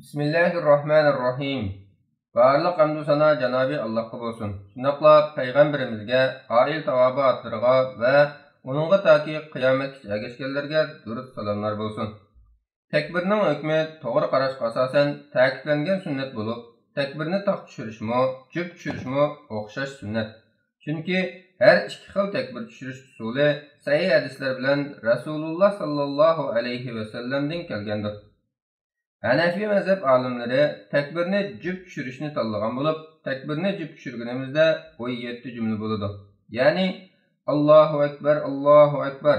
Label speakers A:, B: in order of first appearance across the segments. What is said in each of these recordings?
A: Bismillahirrahmanirrahim. Barlıq hamdu sana Cenab-ı Allah'a olsun. Şundaqla Peygamberimizge, ail tavabatlarına ve onunla taki kıyamet geçkenlerge durut salamlar bolsun. Tekbirning hükmü to'g'ri qarashga asosan ta'kidlangan sunnat bo'lib, takbirni taq tushirishmi, jup tushirishmi o'xshash sunnat. Chunki har ikki xil takbir tushirish usuli sahih hadislar bilan Rasululloh sallallohu alayhi va sallamdan kelgandir. Hanafiy mazhab olimlari takbirni jup tushirishni tanlagan bo'lib, takbirni jup tushirganimizda 17 jumla bo'ladi. Ya'ni Allohu akbar, Allohu akbar,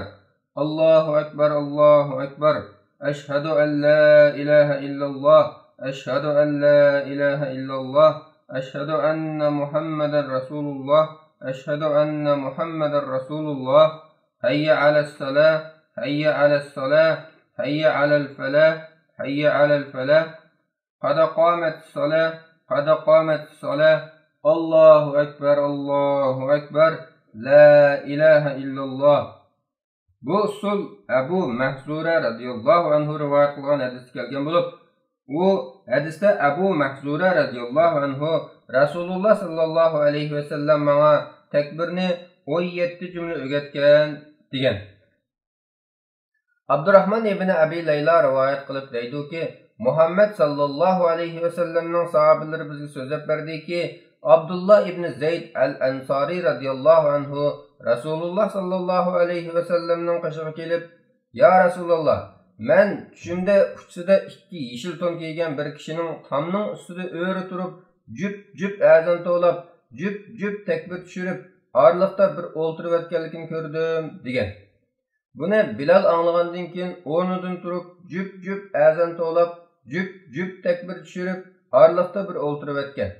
A: Allohu akbar, Allohu akbar. أشهد أن لا إله إلا الله أشهد أن لا إله إلا الله أشهد أن محمد رسول الله أشهد أن محمد رسول الله حي على الصلاة حي على الصلاة حي على الفلاح حي على الفلاح قد قامت الصلاة قد قامت الصلاة الله أكبر الله أكبر لا إله إلا الله. Bu usul Abu Mahzura radhiyallohu anhu rivoyat qilgan hadisda kelgan bo'lib, u hadisda Abu Mahzura radhiyallohu anhu Rasululloh sallallohu alayhi va sallam menga takbirni 17 jumla o'rgatgan degan. Abdurrahman ibn Abi Layla rivoyat qilib deydi-ki, Muhammad sallallohu alayhi va sallamning sahobalari bizga so'zlab berdiki, Abdullah ibn Zayd al-Ansari radhiyallohu anhu Rasululloh sallallohu alayhi va sallamning qishig'iga kelib, "Ya Rasululloh, men tushimda uchida ikki yeshil to'n kiygan bir kishining tomning ustida o'ri turib, jup azon to'lab, jup takbir tushirib, orliqda bir o'ltirib o'tganligini ko'rdim" degan. Buni Bilal anglagandan keyin o'rnidan turib, jup azon to'lab, jup takbir tushirib, orliqda bir o'ltirib o'tgan.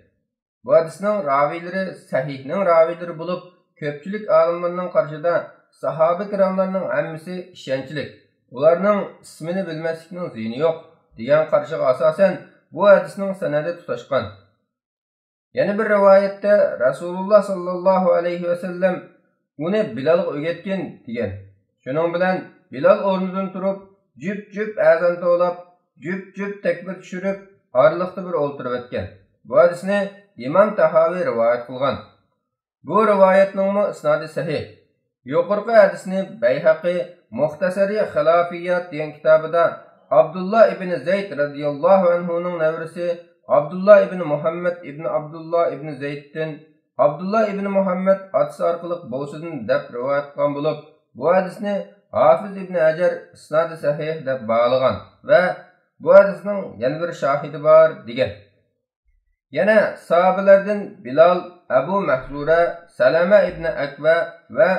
A: Bu hadisning raviylari sahihning raviylari bo'lib, ko'pchilik olimlarning qarshida sahoba kiramlarning hammasi ishonchlik, ularning ismini bilmaslikning ziyni yo'q degan qarshiga asosan bu hadisning sanadi tutashgan. Yana bir rivoyatda Rasululloh sallallohu alayhi va sallam uni Bilalga o'rgatgan degan. Shuning bilan Bilal o'rnidan turib, jup azon to'lab, jup takbir tushirib, orliqda bir o'ltirib o'tgan. Bu hadisni İmam Tahaviy rivoyat qilgan. Bu rivoyatning isnodi sahih. Yuqorqi hadisni Bayhaqi Muxtasari Xilafiyat degan kitobida Abdullah ibn Zayd radhiyallohu anhuning navrisi Abdullah ibn Muhammad ibn Abdullah ibn Zayddan Abdullah ibn Muhammad otasi orqali bo'sidan deb rivoyat qilgan bo'lib, bu hadisni Hafiz ibn Hajar isnodi sahih deb bağlagan va bu hadisning yana bir shohidi bor degan. Yana sahabalardan Bilal, Abu Mahzura, Salama ibn Akva va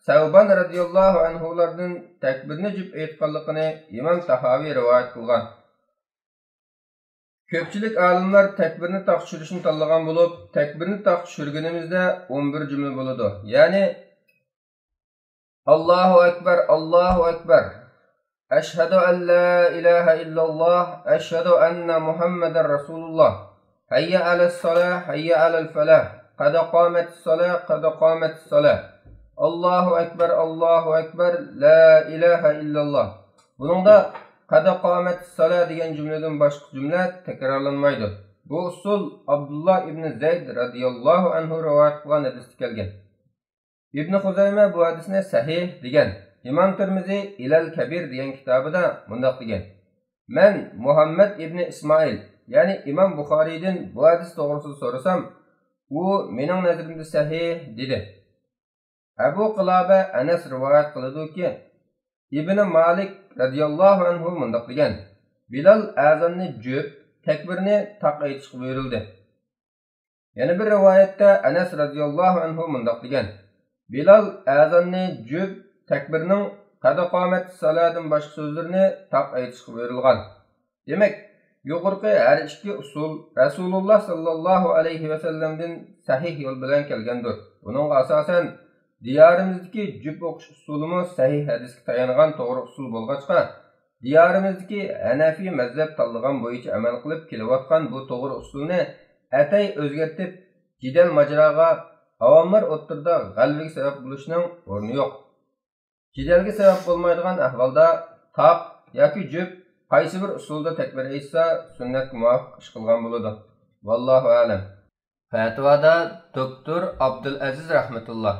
A: Savban radhiyallohu anhulardan takbirni jup aytganligini Imam Tahaviy rivoyat qilgan. Ko'pchilik olimlar takbirni taq tushirishni tanlagan bo'lib, takbirni taq tushirganimizda 11 jumla bo'ladi. Ya'ni Allahu akbar, Allahu akbar. Ashhadu an la ilaha illalloh, ashhadu anna Muhammadar Rasululloh. حي على الصلاة حي على الفلاح قد قامت الصلاة قد قامت الصلاة الله أكبر الله أكبر لا إله إلا الله. Buningda قد قامت الصلاة degan jumladan boshqa jumla takrorlanmaydi. Bu usul Abdullah ibn Zayd radhiyallohu anhu rivoyat qilgan hadisda kelgan. Ibn Xuzayma bu hadisni sahih degan. Imom Tirmiziy Ilal Kabir degan kitobida mundaq degan. Men Muhammad ibn Ismoil yani İmam Buxariydan bu hadis to'g'risida so'rasam, u mening nazarimda sahih dedi. Abu Qilaba Anas rivoyat qiladi-ki, Ibn Malik radhiyallohu anhu mundaq degan. Bilal azonni jup, takbirni taq aytishga buyurildi. Yana bir rivoyatda Anas radhiyallohu anhu mundaq degan. Bilal azonni jup, takbirning qad qomat salatdan boshqa so'zlarini taq aytishga buyurilgan. Demak, yuqorqi har ikki usul Rasululloh sallallohu alayhi va sallamdan sahih yo'l bilan kelgandir. Buningga asosan diyorimizdagi jup o'qish usulimiz sahih hadisga tayangan to'g'ri usul bo'lg'achqa, diyorimizdagi Hanafiy mazhab tanlagan bo'yicha amal qilib kelayotgan bu to'g'ri usulni atay o'zgartib, jidal majroga avomlar o'rtasida g'alvaga sabab bo'lishining o'rni yo'q. Jidalga sabab bo'lmaydigan ahvolda taq yoki jup qaysi bir usulda takbir aytsa sunnatga muvofiq ish qilgan bo'ladi. Vallohu a'lam. Fatvoda doktor Abdulaziz rahmatulloh